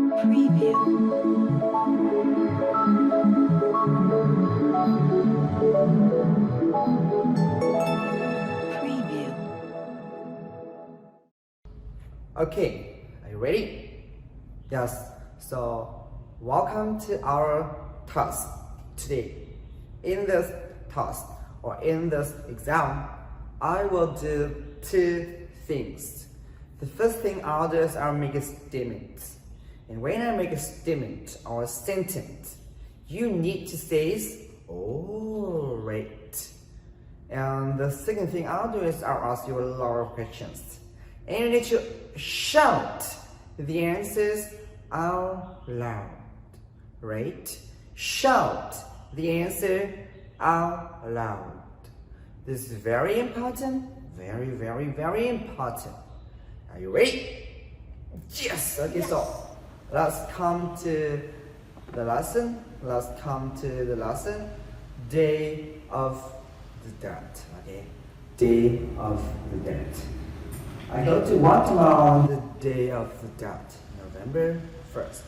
Okay, are you ready? Yes, so welcome to our task today. In this task or in this exam, I will do two things. The first thing I'll do is I'll make a statement. And when I make a statement or a sentence, you need to say, oh, right. And the second thing I'll do is I'll ask you a lot of questions. And you need to shout the answers out loud, right? Shout the answer out loud. This is very important, very, very, very important. Are you ready? Yes! Okay, so let's come to the lesson. Let's come to the lesson. Day of the dead, okay? Day of the dead. I go to Guatemala on the day of the dead, November 1st.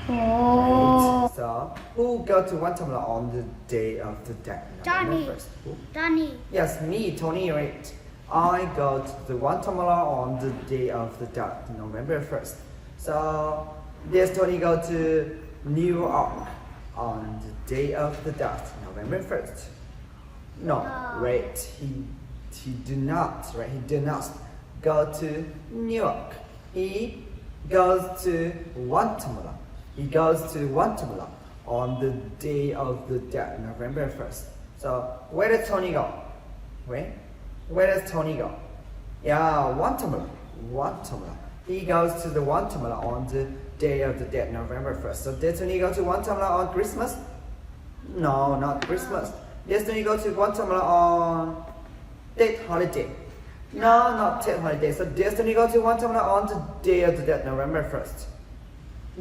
Oh. Right. So, who go to Guatemala on the day of the dead, November 1st? Who? Johnny. Yes, me, Tony, right. I go to the Guatemala on the day of the dead, November 1st. So, there's Tony go to New York on the day of the dead, November 1st. No, right, he do not, right, he did not go to New York. He goes to Guatemala. He goes to Guatemala on the day of the dead, November 1st. So, where does Tony go? Where does Tony go? Yeah, Guatemala. Guatemala. He goes to the Guatemala on the day of the dead, November 1st. So, did Tony go to Guatemala on Christmas? No, not Christmas. Did Tony go to Guatemala on Tet holiday? No, not Tet holiday. So, did Tony go to Guatemala on the day of the dead, November 1st?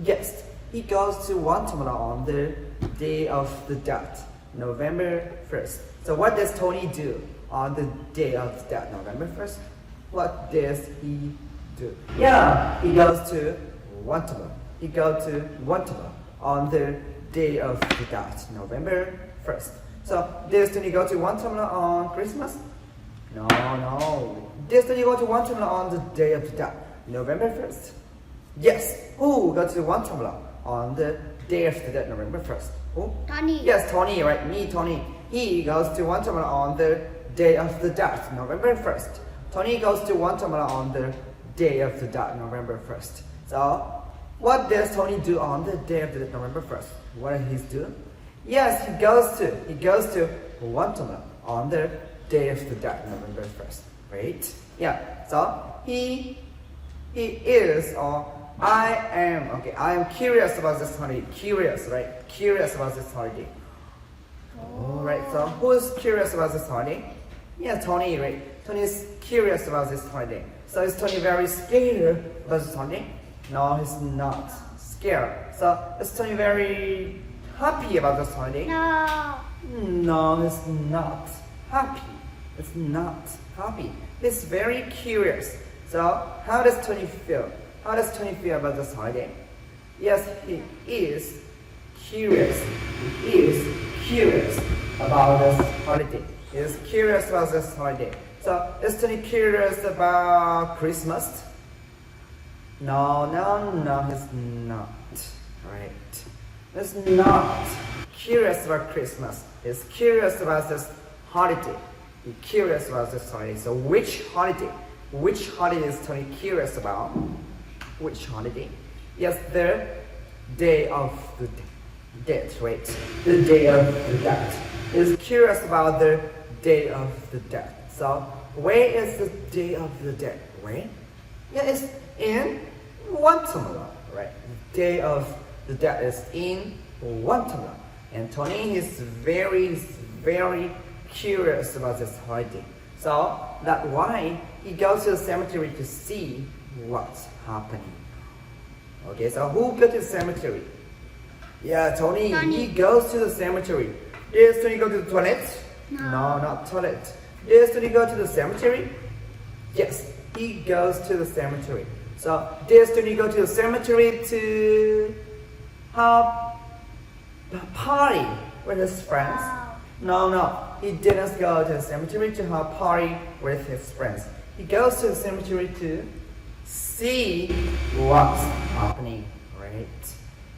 Yes, he goes to Guatemala on the day of the dead, November 1st. So what does Tony do on the day of the dead, November 1st? What does he do? Yeah, he goes to Guatemala. He goes to Guatemala on the day of the dead, November 1st. So does Tony go to Guatemala on Christmas? No. Does Tony go to Guatemala on the day of the dead, November 1st? Yes. Who goes to Guatemala on the day of the dead, November 1st? Who? Tony. Yes, Tony, right? Me, Tony. He goes to Guatemala on the day of the dead, November 1st. Tony goes to Guatemala on the day of the dead, November 1st. So, what does Tony do on the day of the dead, November 1st? What does he do? Yes, he goes to Guatemala on the day of the dead, November 1st. Right? Yeah. So, he is, or I am, okay, I am curious about this holiday. Curious, right? Curious about this holiday. Alright, so who is curious about this holiday? Yeah, Tony, right? Tony is curious about this holiday. So is Tony very scared about this holiday? No, he's not scared. So is Tony very happy about this holiday? No, he's not happy. It's not happy. He's very curious. So how does Tony feel? How does Tony feel about this holiday? Yes, he is curious. He is curious about this holiday. He is curious about this holiday. So, is Tony curious about Christmas? No, he's not. Right. He's not curious about Christmas. He's curious about this holiday. He's curious about this holiday. So, which holiday? Which holiday is Tony curious about? Which holiday? Yes, the day of the dead, right? The day of the dead. Is curious about the day of the dead. So, where is the day of the dead? Where? Yeah, it's in Guatemala, right? The day of the dead is in Guatemala. And Tony is very, very curious about this holiday. So, that's why he goes to the cemetery to see what's happening. Okay, so who goes to the cemetery? Yeah, Tony. He goes to the cemetery. Does Tony go to the toilet? No, not toilet. Does Tony go to the cemetery? Yes, he goes to the cemetery. So did Tony go to the cemetery to have a party with his friends? No, he didn't go to the cemetery to have a party with his friends. He goes to the cemetery to see what's happening, right?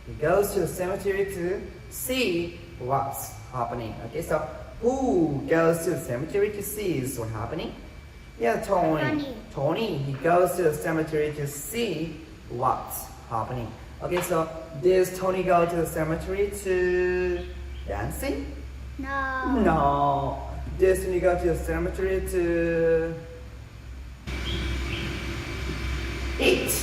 He goes to the cemetery to see what's happening. Okay, so who goes to the cemetery to see what's happening? Yeah, Tony. He goes to the cemetery to see what's happening. Okay, so does Tony go to the cemetery to dancing? No. Does Tony go to the cemetery to eat?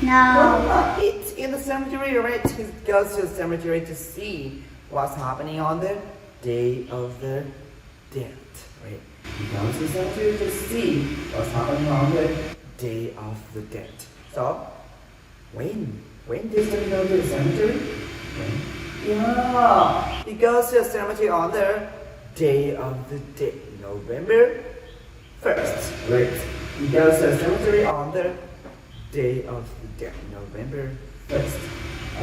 No, not eat in the cemetery, right? He goes to the cemetery to see what's happening on the Day of the Dead, right? He goes to the cemetery to see what's happening on the Day of the Dead. So, when does he go to the cemetery? Yeah, he goes to the cemetery on the Day of the Dead, November 1st, right? He goes to the cemetery on the Day of the Dead, November 1st.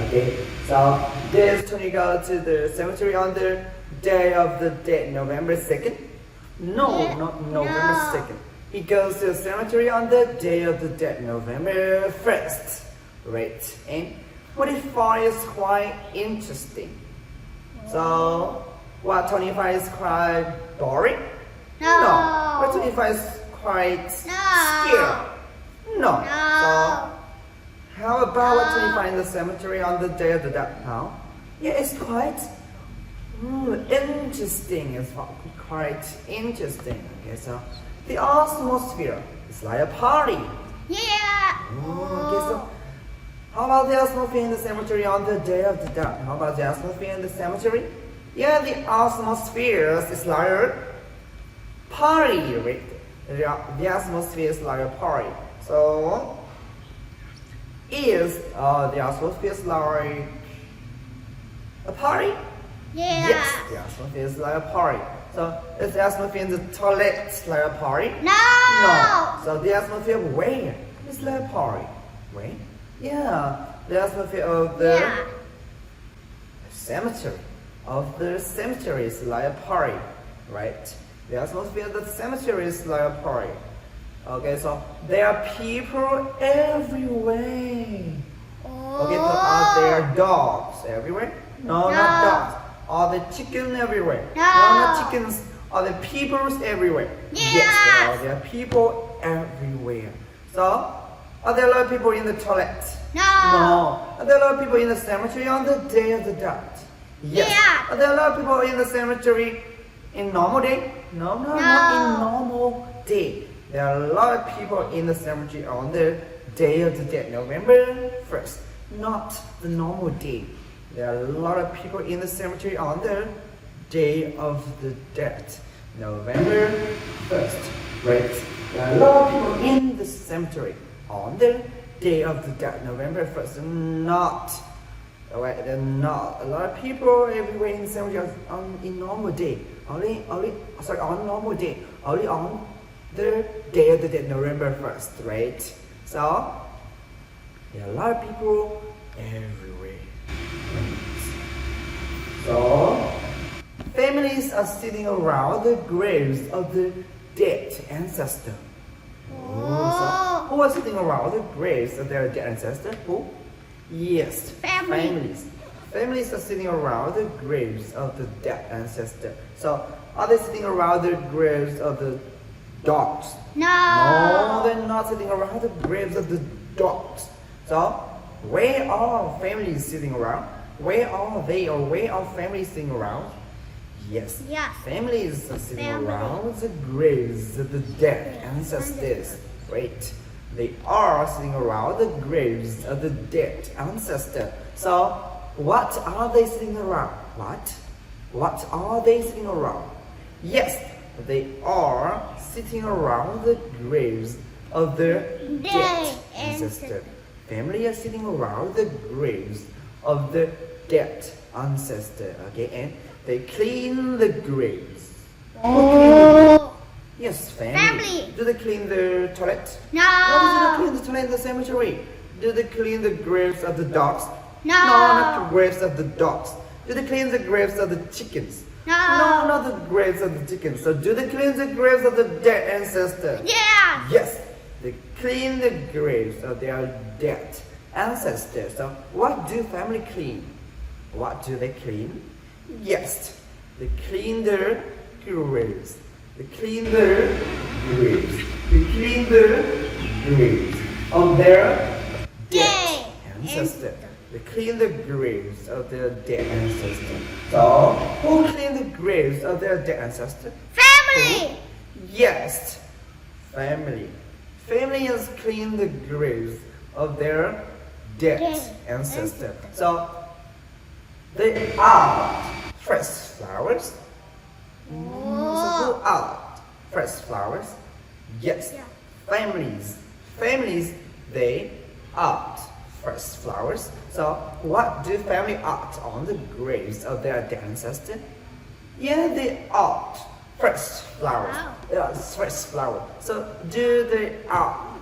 Okay, so does Tony go to the cemetery on the Day of the Dead, November 2nd? No, not November 2nd. He goes to the cemetery on the Day of the Dead, November 1st. Right, and what he finds is quite interesting. So, what Tony finds quite boring? No. What Tony finds quite scary? No. So, how about what Tony finds in the cemetery on the Day of the Dead now? Yeah, it's quite interesting. It's quite interesting. Okay, so the atmosphere is like a party. Yeah. Okay, so how about the atmosphere in the cemetery on the Day of the Dead? How about the atmosphere in the cemetery? Yeah, the atmosphere is like a party, right? The atmosphere is like a party. So, is the atmosphere is like a party? Yeah. Yes, the atmosphere is like a party. So, is the atmosphere in the toilet like a party? No. So, the atmosphere where? It's like a party. Where? Yeah, the atmosphere of the cemetery. Of the cemetery is like a party, right? The atmosphere of the cemetery is like a party. Okay, so there are people everywhere. Okay, so are there dogs everywhere? No, not dogs. Are there chickens everywhere? No, not chickens. Are there people everywhere? Yes, there are people everywhere. So, are there a lot of people in the toilet? No. Are there a lot of people in the cemetery on the Day of the Dead? Yes. Yeah. Are there a lot of people in the cemetery in normal day? No, not in normal day. There are a lot of people in the cemetery on the Day of the Dead, November 1st. Not the normal day. There are a lot of people in the cemetery on the Day of the Dead, November 1st. Right? There are a lot of people in the cemetery on the Day of the Dead, November 1st. Not there are not a lot of people everywhere in the cemetery in normal day. Only on normal day. Only on the Day of the Dead, November 1st, right? So there are a lot of people everywhere. So families are sitting around the graves of the dead ancestor. So who are sitting around the graves of their dead ancestor? Who? Yes, families. Families are sitting around the graves of the dead ancestor. So, are they sitting around the graves of the dogs? No, they're not sitting around the graves of the dogs. So, where are families sitting around? Where are they or where are families sitting around? Yes. Families are sitting around the graves of the dead ancestors. Right? They are sitting around the graves of the dead ancestor. So, what are they sitting around? What are they sitting around? Yes, they are sitting around the graves of the dead ancestor. Family are sitting around the graves of the dead ancestor. Okay, and they clean the graves. Yes, family. Family. Do they clean the toilet? No. No, do they clean the toilet in the cemetery? Do they clean the graves of the dogs? No. Not the graves of the dogs. Do they clean the graves of the chickens? No. No, not the graves of the chickens. So do they clean the graves of the dead ancestors? Yeah. Yes, they clean the graves of their dead ancestors. So what do family clean? What do they clean? Yes, they clean their graves. They clean their graves. They clean their graves of their dead ancestors. They clean the graves of their dead ancestors. So, who clean the graves of their dead ancestors? Family. Yes, family. Family has cleaned the graves of their dead ancestors. So, they are fresh flowers. So who are fresh flowers? Yes, families. Families, they are fresh flowers. So, what do family art on the graves of their dead ancestors? Yeah, they art fresh flowers. Wow. They are fresh flowers. So, do they art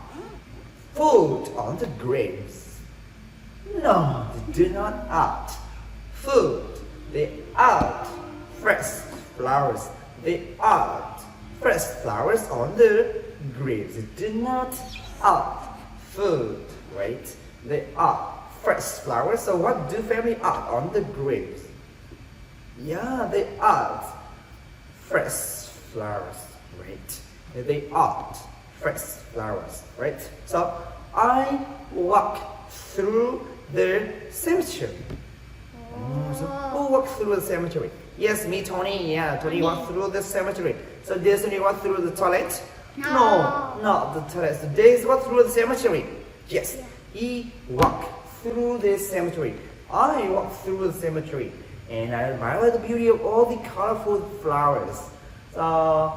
food on the graves? No, they do not art food. They art fresh flowers. They art fresh flowers on the graves. They do not art food, right? They are fresh flowers. So what do family art on the graves? Yeah, they art fresh flowers, right? They art fresh flowers, right? So I walk through the cemetery. So who walked through the cemetery? Yes, me, Tony. Yeah, Tony walked through the cemetery. So did Tony walk through the toilet? No, not the toilet. So Days walked through the cemetery. Yes, he walked through the cemetery. I walked through the cemetery, and I admire the beauty of all the colorful flowers. So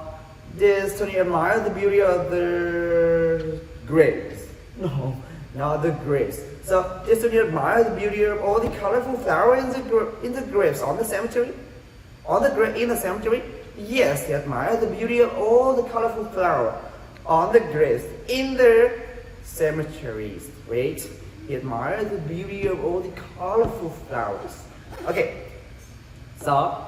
did Tony admire the beauty of the graves? No, not the graves. So did Tony admire the beauty of all the colorful flowers in the graves on the cemetery? In the cemetery? Yes, he admired the beauty of all the colorful flowers on the graves in the cemeteries. Wait, he admired the beauty of all the colorful flowers. Okay, so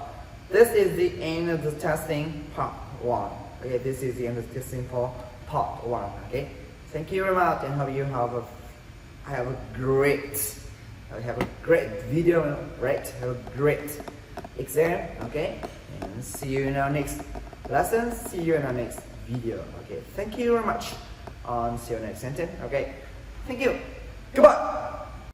this is the end of the testing part 1. Okay, this is the end of the testing for part 1. Okay, thank you very much, and hope you have a great video, right? Have a great exam, okay? And see you in our next lesson. See you in our next video. Okay, thank you very much. See you next sentence. Okay, thank you. Goodbye.